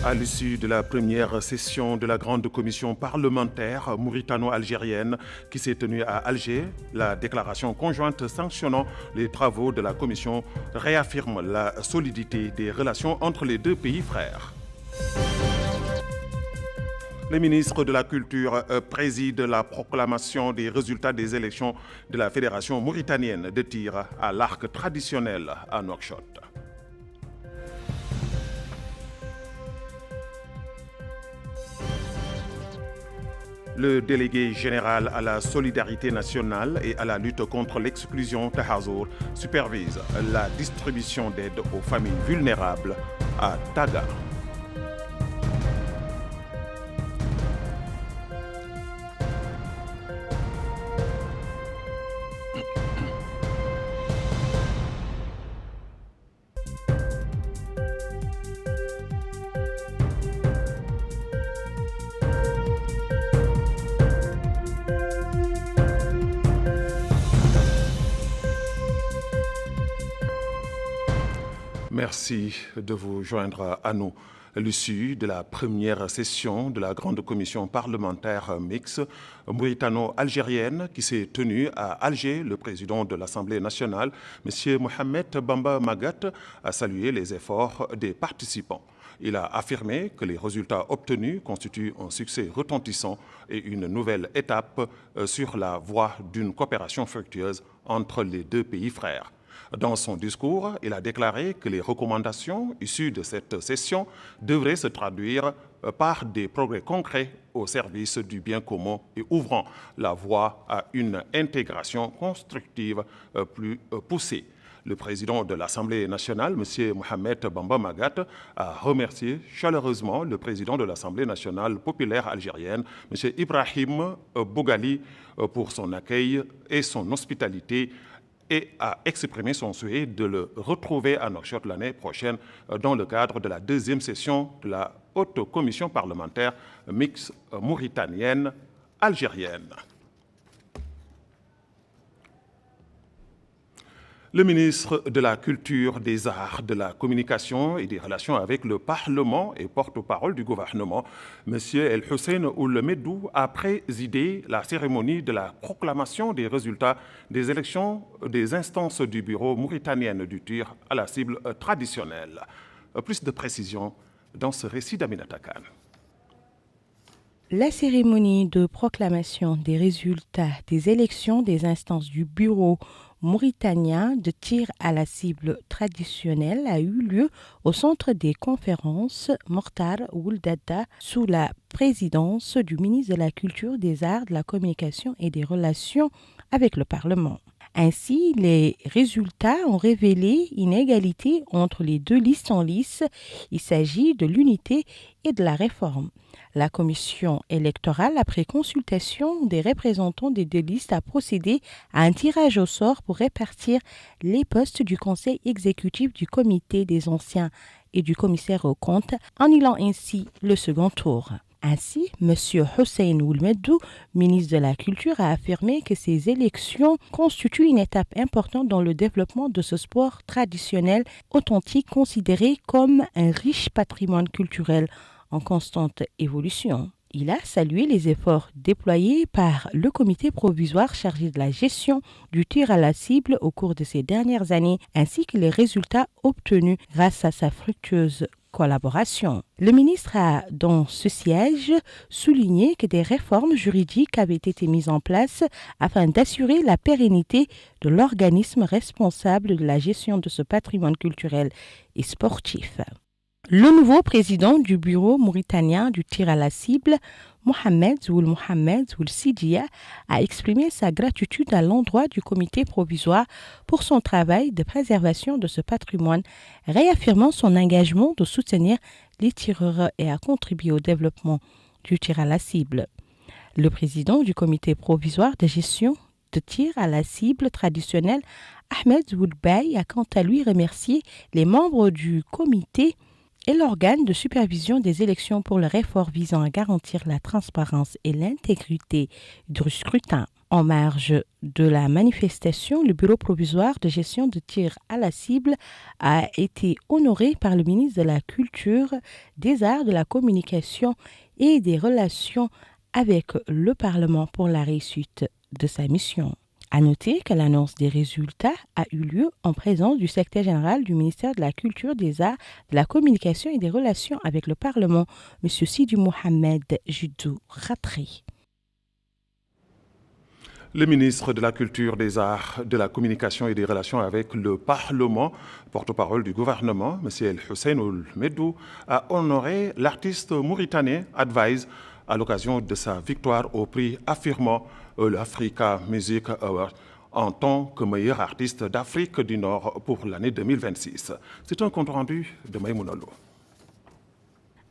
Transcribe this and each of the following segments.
À l'issue de la première session de la grande commission parlementaire mauritano-algérienne qui s'est tenue à Alger, la déclaration conjointe sanctionnant les travaux de la commission réaffirme la solidité des relations entre les deux pays frères. Le ministre de la Culture préside la proclamation des résultats des élections de la Fédération mauritanienne de tir à l'arc traditionnel à Nouakchott. Le délégué général à la solidarité nationale et à la lutte contre l'exclusion Tahazour supervise la distribution d'aide aux familles vulnérables à Taga. Merci de vous joindre à nous. L'issue de la première session de la grande commission parlementaire mixte mauritano-algérienne qui s'est tenue à Alger, le président de l'Assemblée nationale, M. Mohamed Bamba Magat, a salué les efforts des participants. Il a affirmé que les résultats obtenus constituent un succès retentissant et une nouvelle étape sur la voie d'une coopération fructueuse entre les deux pays frères. Dans son discours, il a déclaré que les recommandations issues de cette session devraient se traduire par des progrès concrets au service du bien commun et ouvrant la voie à une intégration constructive plus poussée. Le président de l'Assemblée nationale, M. Mohamed Bamba Magat, a remercié chaleureusement le président de l'Assemblée nationale populaire algérienne, M. Ibrahim Bougali, pour son accueil et son hospitalité, et a exprimé son souhait de le retrouver à Nouakchott l'année prochaine dans le cadre de la deuxième session de la haute commission parlementaire mixte mauritanienne algérienne. Le ministre de la Culture, des Arts, de la Communication et des Relations avec le Parlement et porte-parole du gouvernement, M. El Hussein Ould Meddou, a présidé la cérémonie de la proclamation des résultats des élections des instances du bureau mauritanienne du tir à la cible traditionnelle. Plus de précisions dans ce récit d'Aminata Khan. La cérémonie de proclamation des résultats des élections des instances du bureau mauritanien de tir à la cible traditionnelle a eu lieu au centre des conférences Mokhtar Ould Dadda sous la présidence du ministre de la Culture, des Arts, de la Communication et des Relations avec le Parlement. Ainsi, les résultats ont révélé une égalité entre les deux listes en lice. Il s'agit de l'unité et de la réforme. La commission électorale, après consultation des représentants des deux listes, a procédé à un tirage au sort pour répartir les postes du conseil exécutif du comité des anciens et du commissaire aux comptes, annulant ainsi le second tour. Ainsi, M. Hussein Ould Meddou, ministre de la Culture, a affirmé que ces élections constituent une étape importante dans le développement de ce sport traditionnel authentique considéré comme un riche patrimoine culturel en constante évolution. Il a salué les efforts déployés par le comité provisoire chargé de la gestion du tir à la cible au cours de ces dernières années, ainsi que les résultats obtenus grâce à sa fructueuse collaboration. Le ministre a, dans ce siège, souligné que des réformes juridiques avaient été mises en place afin d'assurer la pérennité de l'organisme responsable de la gestion de ce patrimoine culturel et sportif. Le nouveau président du bureau mauritanien du tir à la cible, Mohamed Ould Sidia, a exprimé sa gratitude à l'endroit du comité provisoire pour son travail de préservation de ce patrimoine, réaffirmant son engagement de soutenir les tireurs et à contribuer au développement du tir à la cible. Le président du comité provisoire de gestion de tir à la cible traditionnel, Ahmed Ould Bey, a quant à lui remercié les membres du comité et l'organe de supervision des élections pour leur effort visant à garantir la transparence et l'intégrité du scrutin. En marge de la manifestation, le bureau provisoire de gestion de tir à la cible a été honoré par le ministre de la Culture, des Arts, de la Communication et des Relations avec le Parlement pour la réussite de sa mission. À noter que l'annonce des résultats a eu lieu en présence du secrétaire général du ministère de la Culture, des Arts, de la Communication et des Relations avec le Parlement, M. Sidi Mohamed Jidou Ratri. Le ministre de la Culture, des Arts, de la Communication et des Relations avec le Parlement, porte-parole du gouvernement, M. El Hussein Ould Meddou, a honoré l'artiste mauritanien Advice à l'occasion de sa victoire au prix affirmant l'Africa Music Award en tant que meilleur artiste d'Afrique du Nord pour l'année 2026. C'est un compte-rendu de Maïmounolo.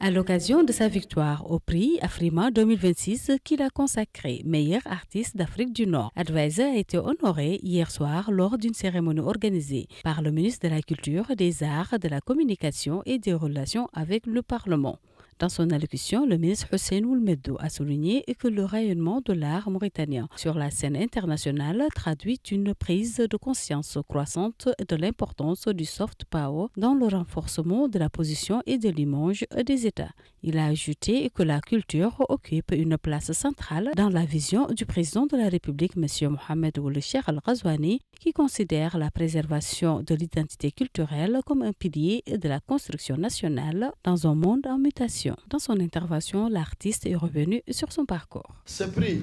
À l'occasion de sa victoire au prix Afrima 2026 qu'il a consacré meilleur artiste d'Afrique du Nord, Advice a été honoré hier soir lors d'une cérémonie organisée par le ministre de la Culture, des Arts, de la Communication et des Relations avec le Parlement. Dans son allocution, le ministre Hussein Ould Meddou a souligné que le rayonnement de l'art mauritanien sur la scène internationale traduit une prise de conscience croissante de l'importance du soft power dans le renforcement de la position et de l'image des États. Il a ajouté que la culture occupe une place centrale dans la vision du président de la République, M. Mohamed Ould Cheikh Al-Ghazouani, qui considère la préservation de l'identité culturelle comme un pilier de la construction nationale dans un monde en mutation. Dans son intervention, l'artiste est revenu sur son parcours. Ce prix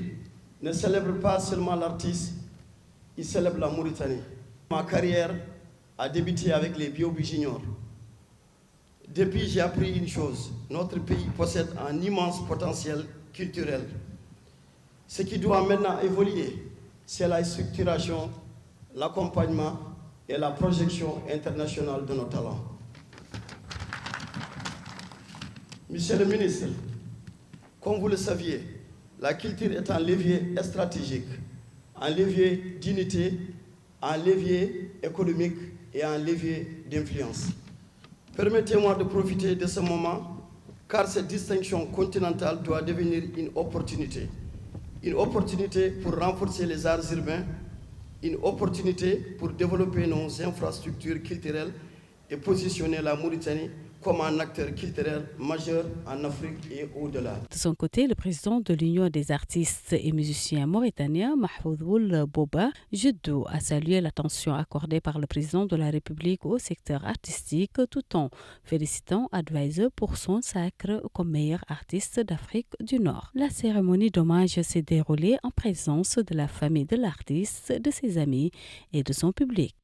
ne célèbre pas seulement l'artiste, il célèbre la Mauritanie. Ma carrière a débuté avec les Bio Juniors. Depuis, j'ai appris une chose. Notre pays possède un immense potentiel culturel. Ce qui doit maintenant évoluer, c'est la structuration, l'accompagnement et la projection internationale de nos talents. Monsieur le ministre, comme vous le saviez, la culture est un levier stratégique, un levier d'unité, un levier économique et un levier d'influence. Permettez-moi de profiter de ce moment, car cette distinction continentale doit devenir une opportunité. Une opportunité pour renforcer les arts urbains, une opportunité pour développer nos infrastructures culturelles et positionner la Mauritanie comme un acteur culturel majeur en Afrique et au-delà. De son côté, le président de l'Union des artistes et musiciens mauritaniens, Mahfouz Ould Bouba Jidou, a salué l'attention accordée par le président de la République au secteur artistique tout en félicitant Advice pour son sacre comme meilleur artiste d'Afrique du Nord. La cérémonie d'hommage s'est déroulée en présence de la famille de l'artiste, de ses amis et de son public.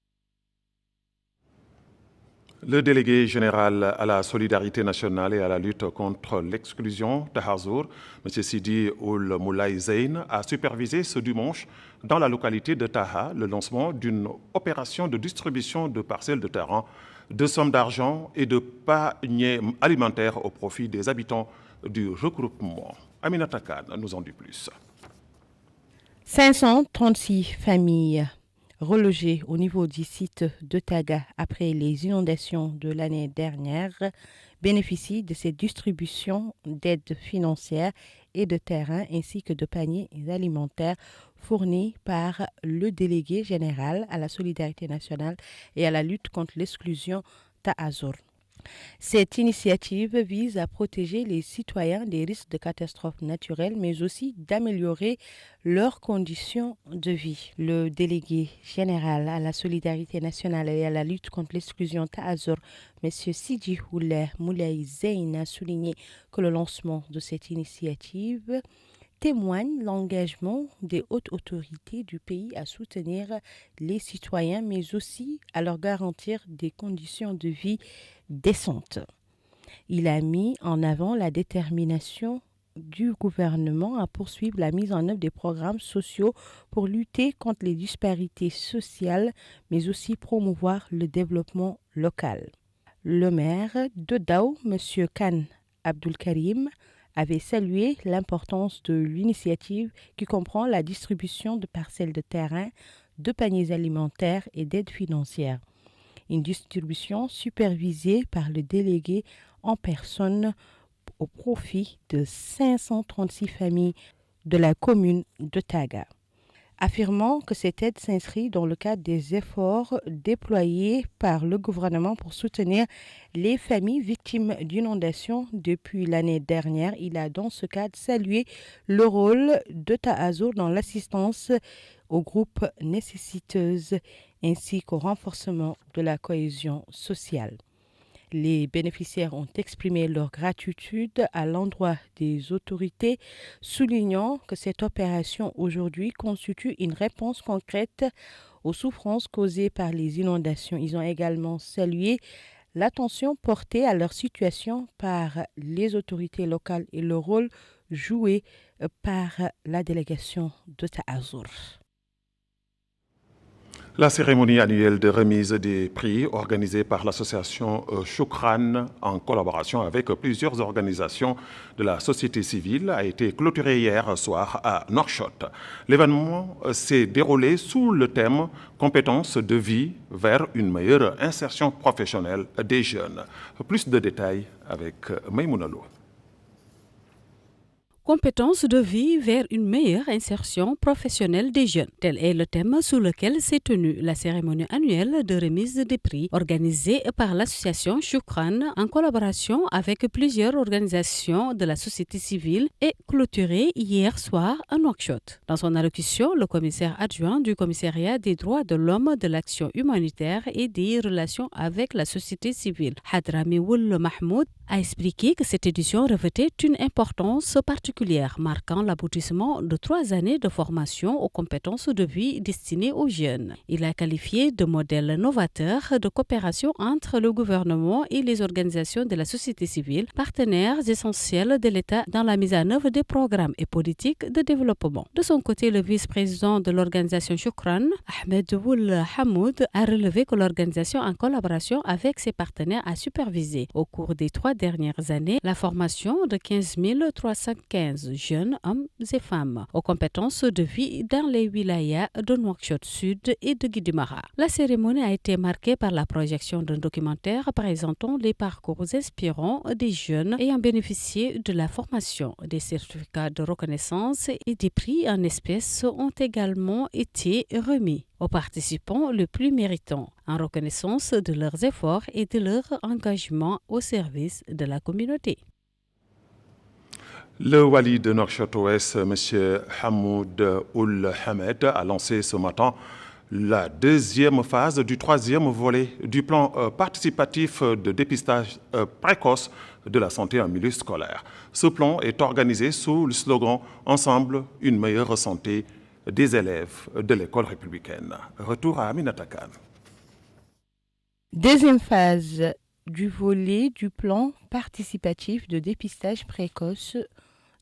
Le délégué général à la solidarité nationale et à la lutte contre l'exclusion, Tahazour, M. Sidi Ould Moulay Zeyn, a supervisé ce dimanche dans la localité de Taha le lancement d'une opération de distribution de parcelles de terrain, de sommes d'argent et de paniers alimentaires au profit des habitants du regroupement. Aminata Khan nous en dit plus. 536 familles relogées au niveau du site de Taga après les inondations de l'année dernière bénéficient de cette distribution d'aides financières et de terrains ainsi que de paniers alimentaires fournis par le délégué général à la solidarité nationale et à la lutte contre l'exclusion Tahazour. Cette initiative vise à protéger les citoyens des risques de catastrophes naturelles, mais aussi d'améliorer leurs conditions de vie. Le délégué général à la solidarité nationale et à la lutte contre l'exclusion Tahazour, M. Sidi Ould Moulay Zeyn, a souligné que le lancement de cette initiative témoigne l'engagement des hautes autorités du pays à soutenir les citoyens, mais aussi à leur garantir des conditions de vie décentes. Il a mis en avant la détermination du gouvernement à poursuivre la mise en œuvre des programmes sociaux pour lutter contre les disparités sociales, mais aussi promouvoir le développement local. Le maire de Dao, M. Khan Abdul Karim, avait salué l'importance de l'initiative qui comprend la distribution de parcelles de terrain, de paniers alimentaires et d'aides financières. Une distribution supervisée par le délégué en personne au profit de 536 familles de la commune de Taga. affirmant que cette aide s'inscrit dans le cadre des efforts déployés par le gouvernement pour soutenir les familles victimes d'inondations depuis l'année dernière. Il a dans ce cadre salué le rôle de Taazour dans l'assistance aux groupes nécessiteuses ainsi qu'au renforcement de la cohésion sociale. Les bénéficiaires ont exprimé leur gratitude à l'endroit des autorités, soulignant que cette opération aujourd'hui constitue une réponse concrète aux souffrances causées par les inondations. Ils ont également salué l'attention portée à leur situation par les autorités locales et le rôle joué par la délégation de Taazour. La cérémonie annuelle de remise des prix organisée par l'association Choukran en collaboration avec plusieurs organisations de la société civile a été clôturée hier soir à Nouakchott. L'événement s'est déroulé sous le thème « Compétences de vie vers une meilleure insertion professionnelle des jeunes ». Plus de détails avec Maïmouna Lo. Compétences de vie vers une meilleure insertion professionnelle des jeunes. Tel est le thème sous lequel s'est tenue la cérémonie annuelle de remise des prix organisée par l'association Choukran en collaboration avec plusieurs organisations de la société civile et clôturée hier soir à Nouakchott. Dans son allocution, le commissaire adjoint du commissariat des droits de l'homme, de l'action humanitaire et des relations avec la société civile, Hadrami Woul Mahmoud, a expliqué que cette édition revêtait une importance particulière, marquant l'aboutissement de 3 années de formation aux compétences de vie destinées aux jeunes. Il a qualifié de modèle novateur de coopération entre le gouvernement et les organisations de la société civile, partenaires essentiels de l'État dans la mise en œuvre des programmes et politiques de développement. De son côté, le vice-président de l'organisation Choukran, Ahmed Woul Hamoud, a relevé que l'organisation, en collaboration avec ses partenaires, a supervisé au cours des 3 dernières années la formation de 15 315 jeunes hommes et femmes aux compétences de vie dans les wilayas de Nouakchott Sud et de Guidimara. La cérémonie a été marquée par la projection d'un documentaire présentant les parcours inspirants des jeunes ayant bénéficié de la formation. Des certificats de reconnaissance et des prix en espèces ont également été remis aux participants les plus méritants, en reconnaissance de leurs efforts et de leur engagement au service de la communauté. Le wali de Nouakchott-Ouest, M. Hamoud Ould Hamed, a lancé ce matin la deuxième phase du 3e volet du plan participatif de dépistage précoce de la santé en milieu scolaire. Ce plan est organisé sous le slogan « Ensemble, une meilleure santé » des élèves de l'école républicaine. Retour à Aminata Khan. Deuxième phase du volet du plan participatif de dépistage précoce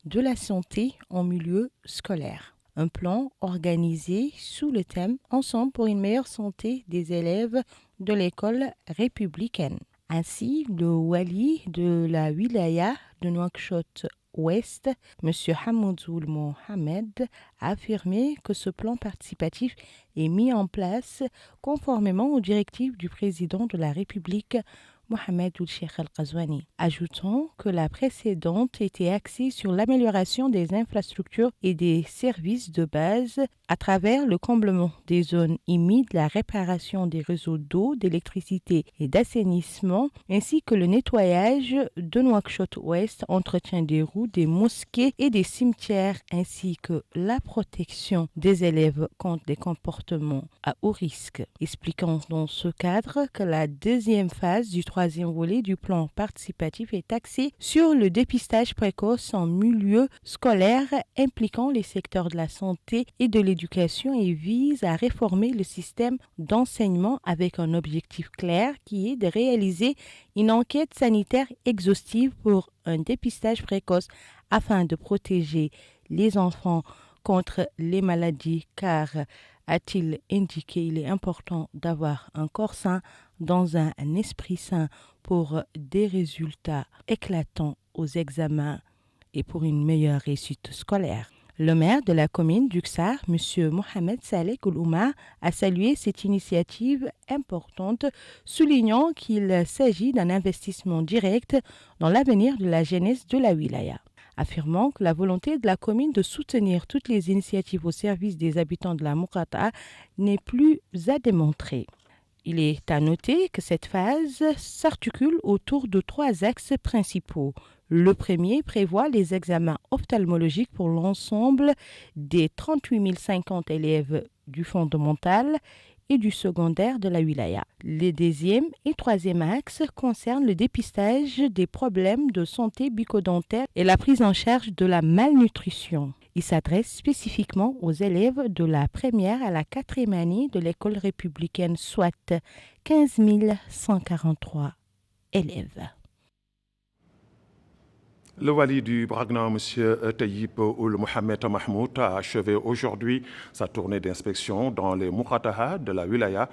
de la santé en milieu scolaire. Un plan organisé sous le thème « Ensemble pour une meilleure santé des élèves de l'école républicaine ». Ainsi, le wali de la wilaya de Nouakchott-Ouest, M. Hamoudoul Mohamed, a affirmé que ce plan participatif est mis en place conformément aux directives du président de la République, Mohamed Ould Cheikh Al-Ghazouani, ajoutant que la précédente était axée sur l'amélioration des infrastructures et des services de base à travers le comblement des zones humides, la réparation des réseaux d'eau, d'électricité et d'assainissement, ainsi que le nettoyage de Nouakchott-Ouest, entretien des routes, des mosquées et des cimetières, ainsi que la protection des élèves contre des comportements à haut risque. Expliquant dans ce cadre que la deuxième phase du 3e volet du plan participatif est axé sur le dépistage précoce en milieu scolaire impliquant les secteurs de la santé et de l'éducation et vise à réformer le système d'enseignement avec un objectif clair qui est de réaliser une enquête sanitaire exhaustive pour un dépistage précoce afin de protéger les enfants contre les maladies car, a-t-il indiqué, il est important d'avoir un corps sain dans un esprit sain pour des résultats éclatants aux examens et pour une meilleure réussite scolaire. Le maire de la commune d'Uksar, M. Mohamed Saleh Goulouma, a salué cette initiative importante, soulignant qu'il s'agit d'un investissement direct dans l'avenir de la jeunesse de la wilaya. affirmant que la volonté de la commune de soutenir toutes les initiatives au service des habitants de la Muqata'a n'est plus à démontrer. Il est à noter que cette phase s'articule autour de 3 axes principaux. Le premier prévoit les examens ophtalmologiques pour l'ensemble des 38 050 élèves du fondamental et du secondaire de la wilaya. Les deuxième et troisième axes concernent le dépistage des problèmes de santé bucco-dentaire et la prise en charge de la malnutrition. Il s'adresse spécifiquement aux élèves de la première à la 4e année de l'école républicaine, soit 15 143 élèves. Le wali du Bragna, M. Tayyip Ould Mohamed Mahmoud, a achevé aujourd'hui sa tournée d'inspection dans les Muqata'a de la wilaya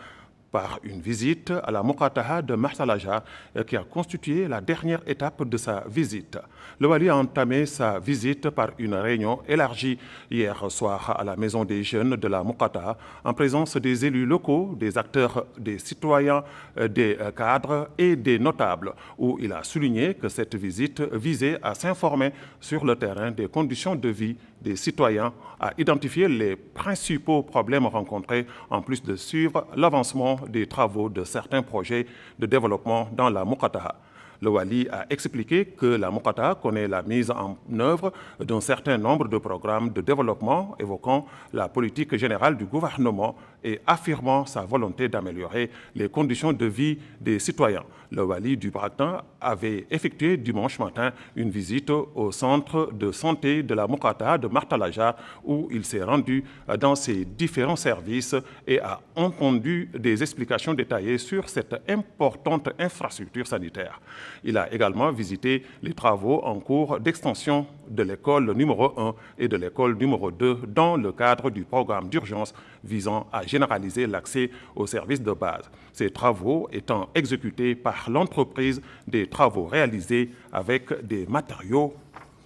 par une visite à la Muqata'a de Martalaja qui a constitué la dernière étape de sa visite. Le wali a entamé sa visite par une réunion élargie hier soir à la Maison des Jeunes de la Muqata'a en présence des élus locaux, des acteurs, des citoyens, des cadres et des notables, où il a souligné que cette visite visait à s'informer sur le terrain des conditions de vie des citoyens, à identifier les principaux problèmes rencontrés, en plus de suivre l'avancement des travaux de certains projets de développement dans la Muqata'a. Le wali a expliqué que la Muqata'a connaît la mise en œuvre d'un certain nombre de programmes de développement évoquant la politique générale du gouvernement et affirmant sa volonté d'améliorer les conditions de vie des citoyens. Le wali du Bragna avait effectué dimanche matin une visite au centre de santé de la Muqata'a de Martalaja où il s'est rendu dans ses différents services et a entendu des explications détaillées sur cette importante infrastructure sanitaire. Il a également visité les travaux en cours d'extension de l'école numéro 1 et de l'école numéro 2 dans le cadre du programme d'urgence visant à généraliser l'accès aux services de base. Ces travaux étant exécutés par l'entreprise des travaux réalisés avec des matériaux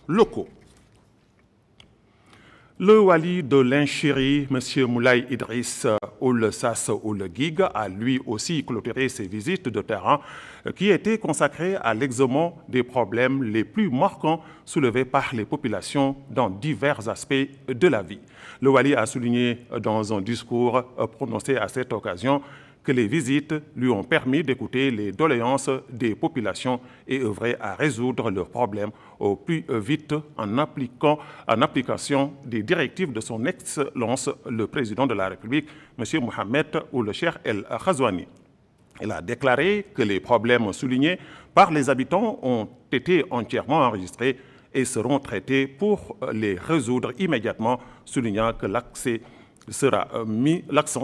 locaux. Le wali de l'Inchiri, M. Moulay Idriss Ould Sass Ould Guig, a lui aussi clôturé ses visites de terrain qui étaient consacrées à l'examen des problèmes les plus marquants soulevés par les populations dans divers aspects de la vie. Le wali a souligné dans un discours prononcé à cette occasion que les visites lui ont permis d'écouter les doléances des populations et œuvrer à résoudre leurs problèmes au plus vite en application des directives de son Excellence, le Président de la République, M. Mohamed Ould Cheikh El Ghazouani. Il a déclaré que les problèmes soulignés par les habitants ont été entièrement enregistrés et seront traités pour les résoudre immédiatement, soulignant que l'accent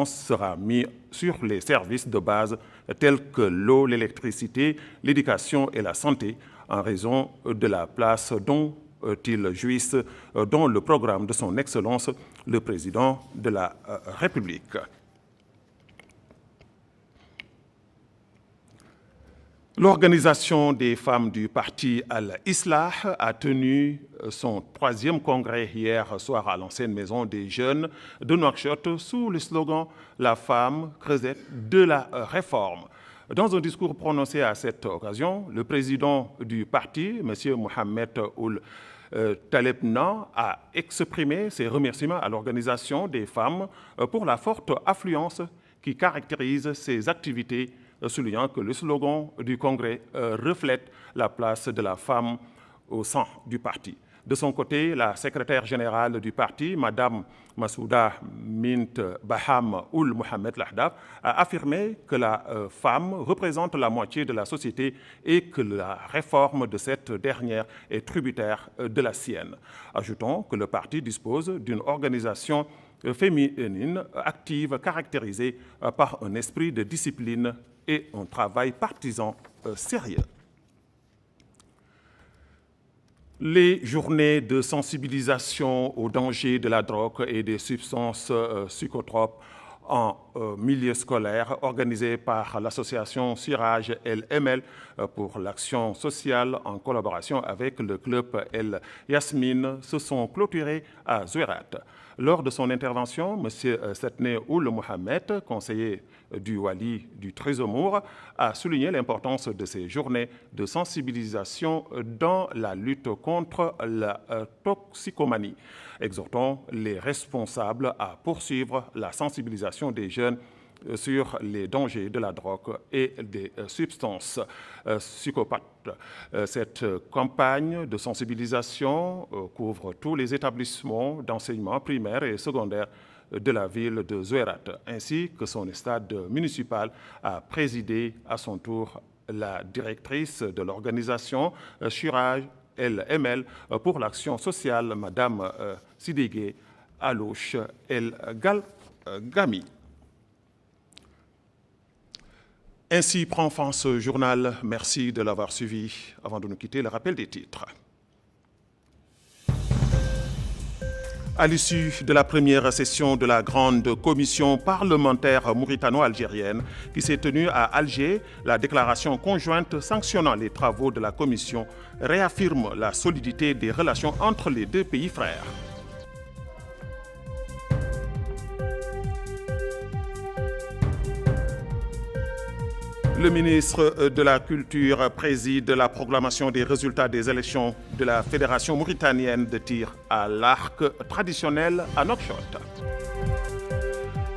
sera mis sur les services de base tels que l'eau, l'électricité, l'éducation et la santé en raison de la place dont ils jouissent dans le programme de son Excellence, le Président de la République. L'Organisation des femmes du parti Al-Islah a tenu son 3e congrès hier soir à l'ancienne maison des jeunes de Nouakchott sous le slogan « La femme creusette de la réforme ». Dans un discours prononcé à cette occasion, le président du parti, M. Mohamed Ould Talebna, a exprimé ses remerciements à l'Organisation des femmes pour la forte affluence qui caractérise ses activités, soulignant que le slogan du Congrès reflète la place de la femme au sein du parti. De son côté, la secrétaire générale du parti, Mme Massouda Mint Baham Ould Mohamed Lahdaf, a affirmé que la femme représente la moitié de la société et que la réforme de cette dernière est tributaire de la sienne. Ajoutons que le parti dispose d'une organisation féminine active caractérisée par un esprit de discipline et un travail partisan sérieux. Les journées de sensibilisation au danger de la drogue et des substances psychotropes en milieu scolaire organisé par l'association Siraj El Emel pour l'action sociale en collaboration avec le club El Yasmine se sont clôturés à Zouérat. Lors de son intervention, M. Setne Oul Mohamed, conseiller du Wali du Trésomour, a souligné l'importance de ces journées de sensibilisation dans la lutte contre la toxicomanie, exhortant les responsables à poursuivre la sensibilisation des jeunes sur les dangers de la drogue et des substances psychopathes. Cette campagne de sensibilisation couvre tous les établissements d'enseignement primaire et secondaire de la ville de Zouérat, ainsi que son stade municipal, a présidé à son tour la directrice de l'organisation Siraj El Emel pour l'action sociale, Madame Sidigué Alouche El Gami. Ainsi prend fin ce journal. Merci de l'avoir suivi. Avant de nous quitter, le rappel des titres. À l'issue de la première session de la grande commission parlementaire mauritano-algérienne qui s'est tenue à Alger, la déclaration conjointe sanctionnant les travaux de la commission réaffirme la solidité des relations entre les deux pays frères. Le ministre de la Culture préside la proclamation des résultats des élections de la Fédération mauritanienne de tir à l'arc traditionnel à Nouakchott.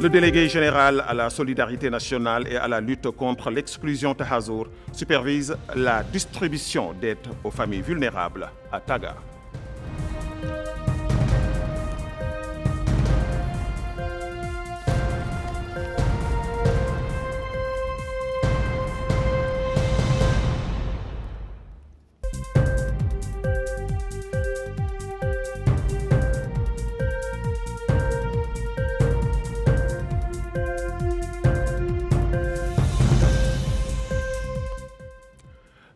Le délégué général à la solidarité nationale et à la lutte contre l'exclusion Tahazour supervise la distribution d'aide aux familles vulnérables à Taga.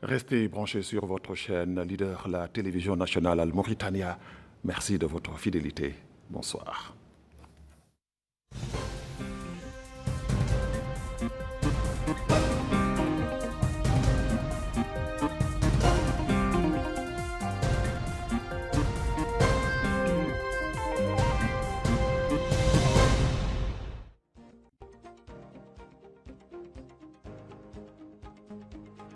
Restez branchés sur votre chaîne leader, la télévision nationale Al Mauritania. Merci de votre fidélité. Bonsoir.